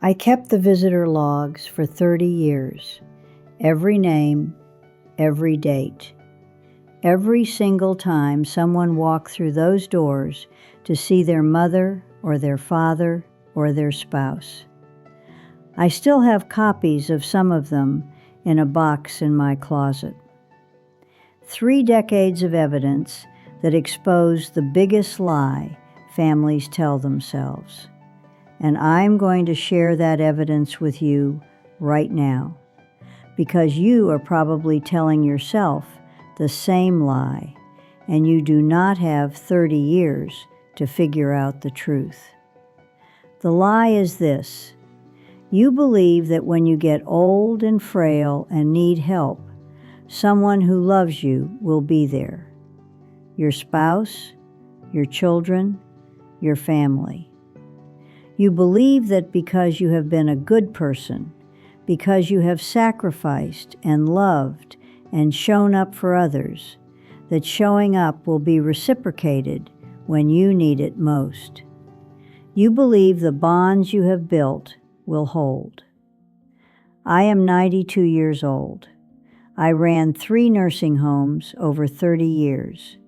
I kept the visitor logs for 30 years, every name, every date. Every single time someone walked through those doors to see their mother or their father or their spouse. I still have copies of some of them in a box in my closet. 3 decades of evidence that expose the biggest lie families tell themselves. And I'm going to share that evidence with you right now, because you are probably telling yourself the same lie, and you do not have 30 years to figure out the truth. The lie is this: you believe that when you get old and frail and need help, someone who loves you will be there. Your spouse, your children, your family. You believe that because you have been a good person, because you have sacrificed and loved and shown up for others, that showing up will be reciprocated when you need it most. You believe the bonds you have built will hold. I am 92 years old. I ran 3 nursing homes over 30 years.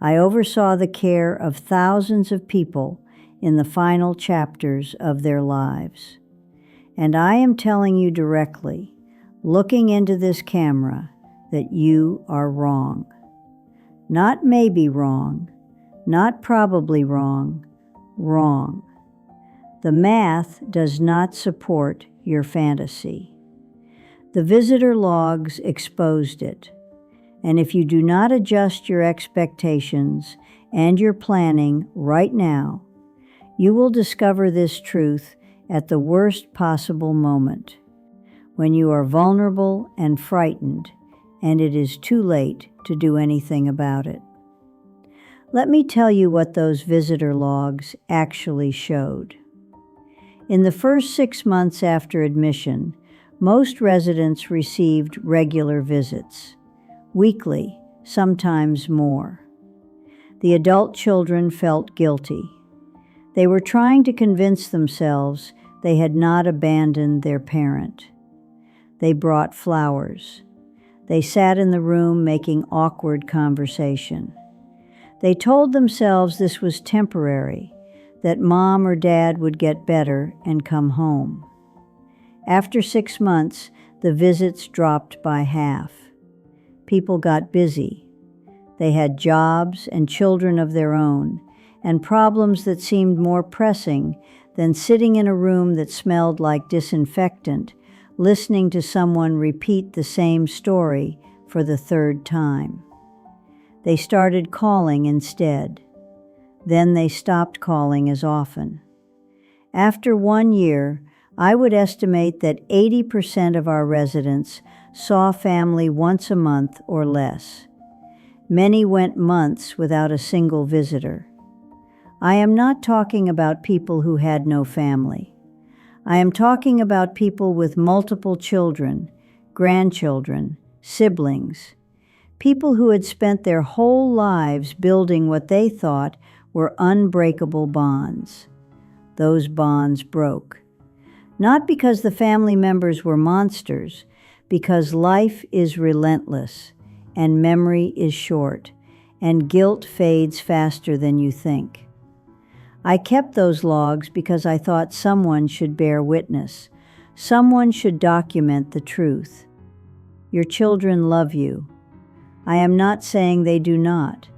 I oversaw the care of thousands of people in the final chapters of their lives. And I am telling you directly, looking into this camera, that you are wrong. Not maybe wrong, not probably wrong, wrong. The math does not support your fantasy. The visitor logs exposed it. And if you do not adjust your expectations and your planning right now, you will discover this truth at the worst possible moment, when you are vulnerable and frightened, and it is too late to do anything about it. Let me tell you what those visitor logs actually showed. In the first 6 months after admission, most residents received regular visits, weekly, sometimes more. The adult children felt guilty. They were trying to convince themselves they had not abandoned their parent. They brought flowers. They sat in the room making awkward conversation. They told themselves this was temporary, that mom or dad would get better and come home. After 6 months, the visits dropped by half. People got busy. They had jobs and children of their own, and problems that seemed more pressing than sitting in a room that smelled like disinfectant, listening to someone repeat the same story for the 3rd time. They started calling instead. Then they stopped calling as often. After 1 year, I would estimate that 80% of our residents saw family once a month or less. Many went months without a single visitor. I am not talking about people who had no family. I am talking about people with multiple children, grandchildren, siblings, people who had spent their whole lives building what they thought were unbreakable bonds. Those bonds broke. Not because the family members were monsters, because life is relentless, and memory is short, and guilt fades faster than you think. I kept those logs because I thought someone should bear witness. Someone should document the truth. Your children love you. I am not saying they do not,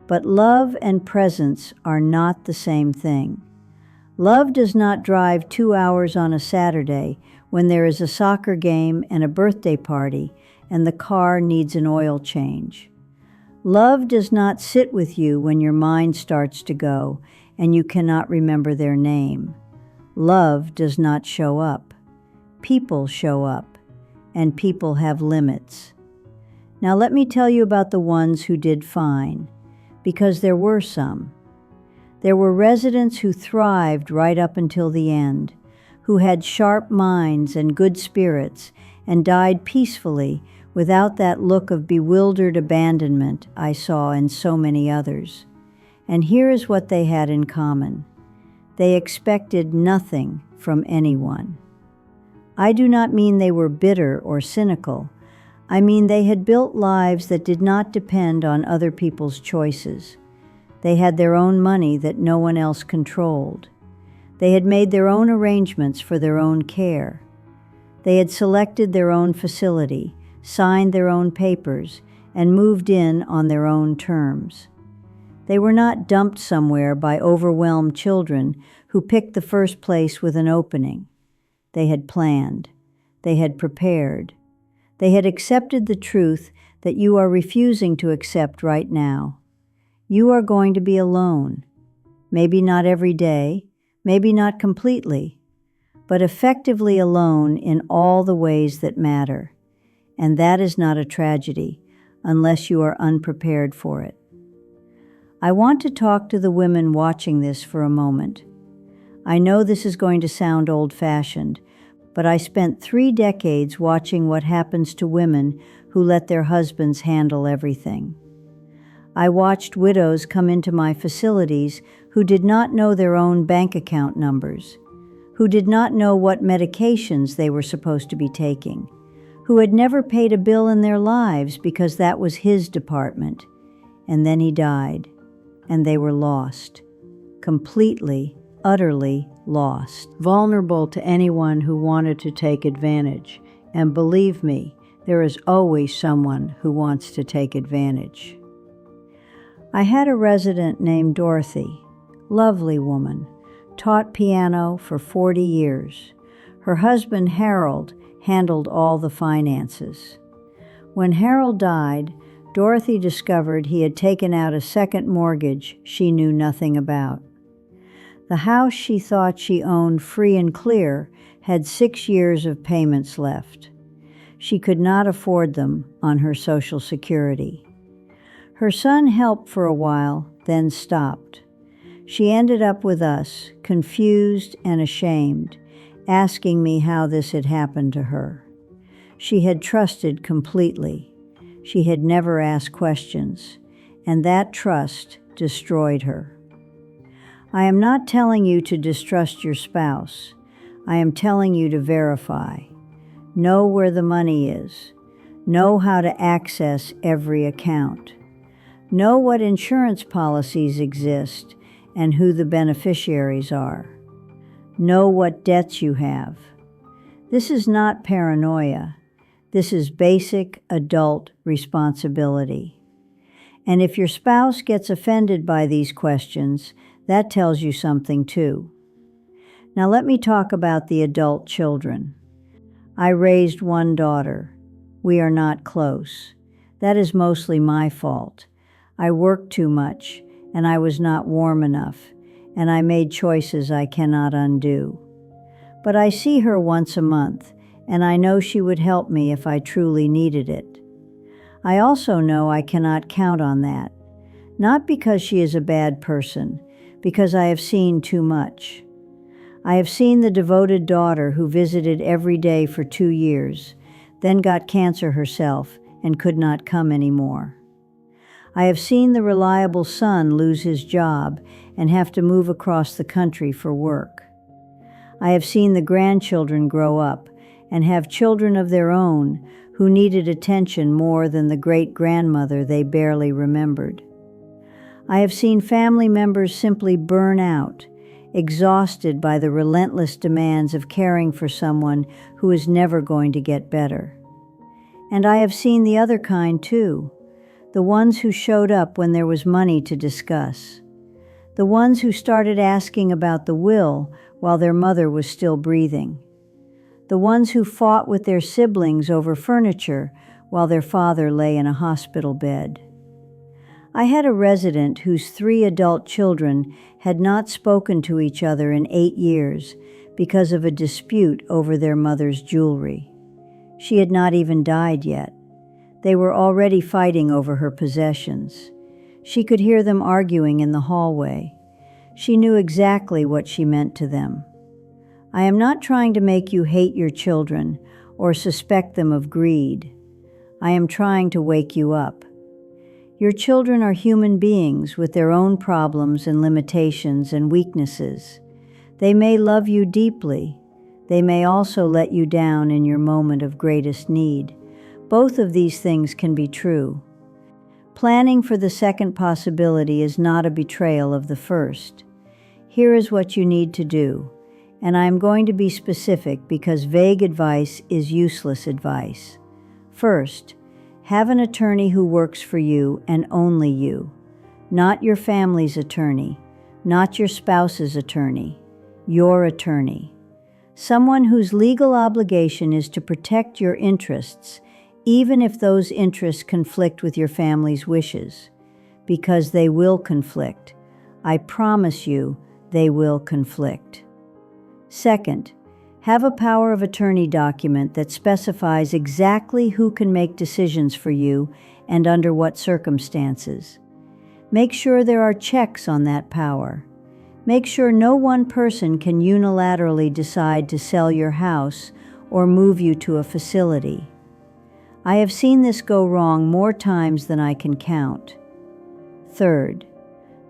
but love and presence are not the same thing. Love does not drive 2 hours on a Saturday when there is a soccer game and a birthday party and the car needs an oil change. Love does not sit with you when your mind starts to go and you cannot remember their name. Love does not show up. People show up, and people have limits. Now let me tell you about the ones who did fine, because there were some. There were residents who thrived right up until the end, who had sharp minds and good spirits and died peacefully without that look of bewildered abandonment I saw in so many others. And here is what they had in common. They expected nothing from anyone. I do not mean they were bitter or cynical. I mean they had built lives that did not depend on other people's choices. They had their own money that no one else controlled. They had made their own arrangements for their own care. They had selected their own facility, signed their own papers, and moved in on their own terms. They were not dumped somewhere by overwhelmed children who picked the first place with an opening. They had planned. They had prepared. They had accepted the truth that you are refusing to accept right now. You are going to be alone. Maybe not every day, maybe not completely, but effectively alone in all the ways that matter. And that is not a tragedy, unless you are unprepared for it. I want to talk to the women watching this for a moment. I know this is going to sound old-fashioned, but I spent 3 decades watching what happens to women who let their husbands handle everything. I watched widows come into my facilities who did not know their own bank account numbers, who did not know what medications they were supposed to be taking, who had never paid a bill in their lives because that was his department. And then he died, and they were lost, completely, utterly lost, vulnerable to anyone who wanted to take advantage. And believe me, there is always someone who wants to take advantage. I had a resident named Dorothy, lovely woman, taught piano for 40 years. Her husband, Harold, handled all the finances. When Harold died, Dorothy discovered he had taken out a second mortgage she knew nothing about. The house she thought she owned free and clear had 6 years of payments left. She could not afford them on her Social Security. Her son helped for a while, then stopped. She ended up with us, confused and ashamed, asking me how this had happened to her. She had trusted completely. She had never asked questions, and that trust destroyed her. I am not telling you to distrust your spouse. I am telling you to verify. Know where the money is. Know how to access every account. Know what insurance policies exist and who the beneficiaries are. Know what debts you have. This is not paranoia. This is basic adult responsibility. And if your spouse gets offended by these questions, that tells you something too. Now let me talk about the adult children. I raised one daughter. We are not close. That is mostly my fault. I worked too much, and I was not warm enough, and I made choices I cannot undo. But I see her once a month, and I know she would help me if I truly needed it. I also know I cannot count on that, not because she is a bad person, because I have seen too much. I have seen the devoted daughter who visited every day for 2 years, then got cancer herself and could not come anymore. I have seen the reliable son lose his job and have to move across the country for work. I have seen the grandchildren grow up and have children of their own who needed attention more than the great-grandmother they barely remembered. I have seen family members simply burn out, exhausted by the relentless demands of caring for someone who is never going to get better. And I have seen the other kind too, the ones who showed up when there was money to discuss, the ones who started asking about the will while their mother was still breathing, the ones who fought with their siblings over furniture while their father lay in a hospital bed. I had a resident whose 3 adult children had not spoken to each other in 8 years because of a dispute over their mother's jewelry. She had not even died yet. They were already fighting over her possessions. She could hear them arguing in the hallway. She knew exactly what she meant to them. I am not trying to make you hate your children or suspect them of greed. I am trying to wake you up. Your children are human beings with their own problems and limitations and weaknesses. They may love you deeply, They may also let you down in your moment of greatest need. Both of these things can be true. Planning for the second possibility is not a betrayal of the first. Here is what you need to do, and I am going to be specific because vague advice is useless advice. First, have an attorney who works for you and only you, not your family's attorney, not your spouse's attorney, your attorney. Someone whose legal obligation is to protect your interests, even if those interests conflict with your family's wishes, because they will conflict. I promise you, they will conflict. Second, have a power of attorney document that specifies exactly who can make decisions for you and under what circumstances. Make sure there are checks on that power. Make sure no one person can unilaterally decide to sell your house or move you to a facility. I have seen this go wrong more times than I can count. Third,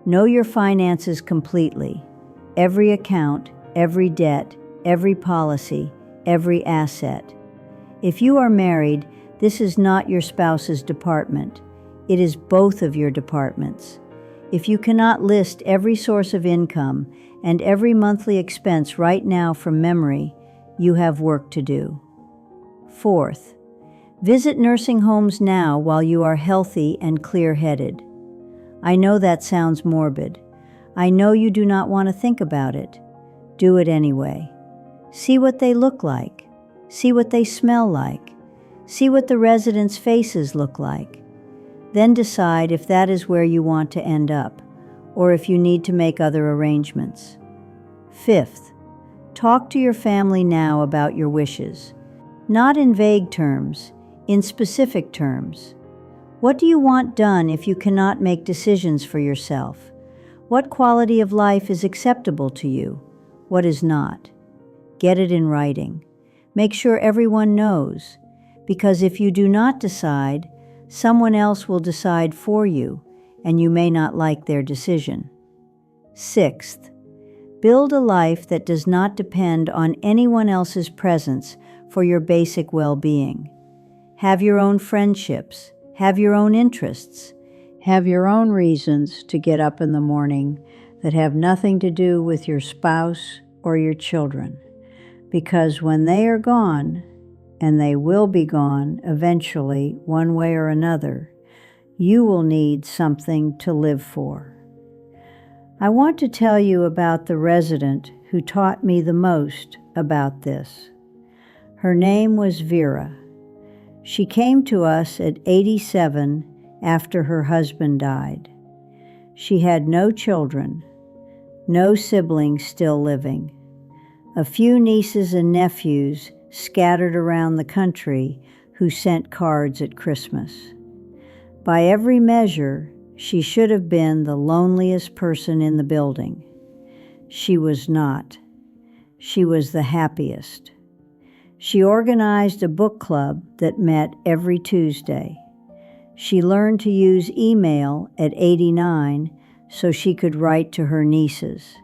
know your finances completely. Every account, every debt, every policy, every asset. If you are married, this is not your spouse's department. It is both of your departments. If you cannot list every source of income and every monthly expense right now from memory, you have work to do. Fourth, visit nursing homes now while you are healthy and clear-headed. I know that sounds morbid. I know you do not want to think about it. Do it anyway. See what they look like. See what they smell like. See what the residents' faces look like. Then decide if that is where you want to end up, or if you need to make other arrangements. Fifth, talk to your family now about your wishes. Not in vague terms, in specific terms. What do you want done if you cannot make decisions for yourself? What quality of life is acceptable to you? What is not? Get it in writing. Make sure everyone knows, because if you do not decide, someone else will decide for you, and you may not like their decision. Sixth, build a life that does not depend on anyone else's presence for your basic well-being. Have your own friendships. Have your own interests. Have your own reasons to get up in the morning that have nothing to do with your spouse or your children. Because when they are gone, and they will be gone eventually, one way or another, you will need something to live for. I want to tell you about the resident who taught me the most about this. Her name was Vera. She came to us at 87 after her husband died. She had no children, no siblings still living, a few nieces and nephews scattered around the country who sent cards at Christmas. By every measure, she should have been the loneliest person in the building. She was not. She was the happiest. She organized a book club that met every Tuesday. She learned to use email at 89 so she could write to her nieces.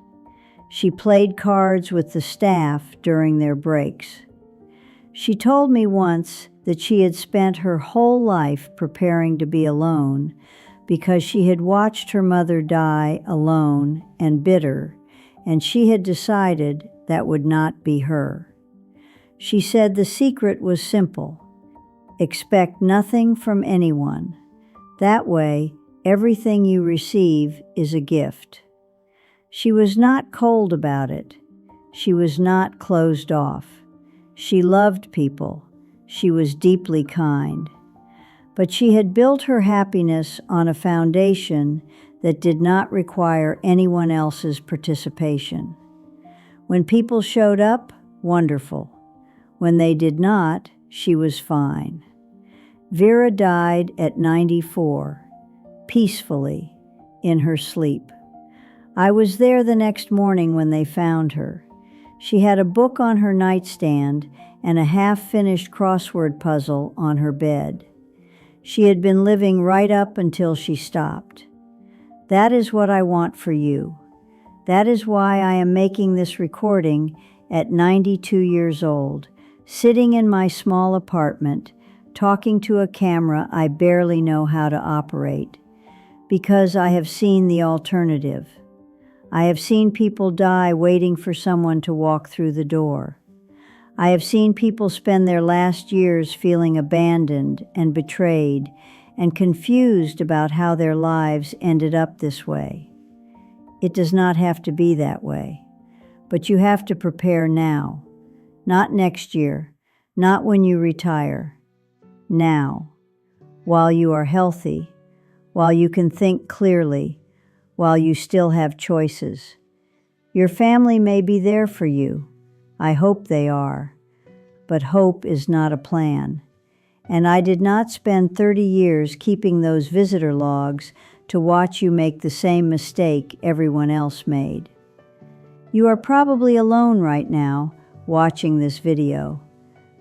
She played cards with the staff during their breaks. She told me once that she had spent her whole life preparing to be alone because she had watched her mother die alone and bitter, and she had decided that would not be her. She said the secret was simple. Expect nothing from anyone. That way, everything you receive is a gift. She was not cold about it. She was not closed off. She loved people. She was deeply kind. But she had built her happiness on a foundation that did not require anyone else's participation. When people showed up, wonderful. When they did not, she was fine. Vera died at 94, peacefully, in her sleep. I was there the next morning when they found her. She had a book on her nightstand and a half-finished crossword puzzle on her bed. She had been living right up until she stopped. That is what I want for you. That is why I am making this recording at 92 years old, sitting in my small apartment, talking to a camera I barely know how to operate, because I have seen the alternative. I have seen people die waiting for someone to walk through the door. I have seen people spend their last years feeling abandoned and betrayed and confused about how their lives ended up this way. It does not have to be that way, but you have to prepare now, not next year, not when you retire. Now, while you are healthy, while you can think clearly, while you still have choices. Your family may be there for you. I hope they are. But hope is not a plan. And I did not spend 30 years keeping those visitor logs to watch you make the same mistake everyone else made. You are probably alone right now, watching this video.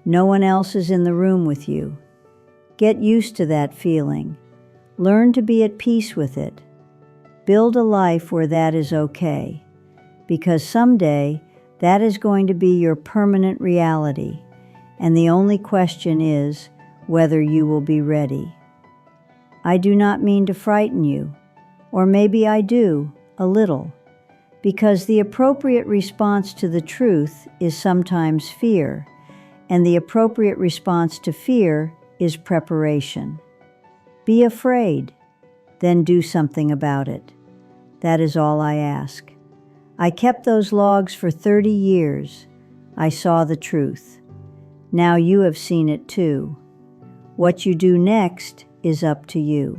No one else is in the room with you. Get used to that feeling. Learn to be at peace with it. Build a life where that is okay, because someday that is going to be your permanent reality, and the only question is whether you will be ready. I do not mean to frighten you, or maybe I do, a little, because the appropriate response to the truth is sometimes fear, and the appropriate response to fear is preparation. Be afraid, then do something about it. That is all I ask. I kept those logs for 30 years. I saw the truth. Now you have seen it too. What you do next is up to you.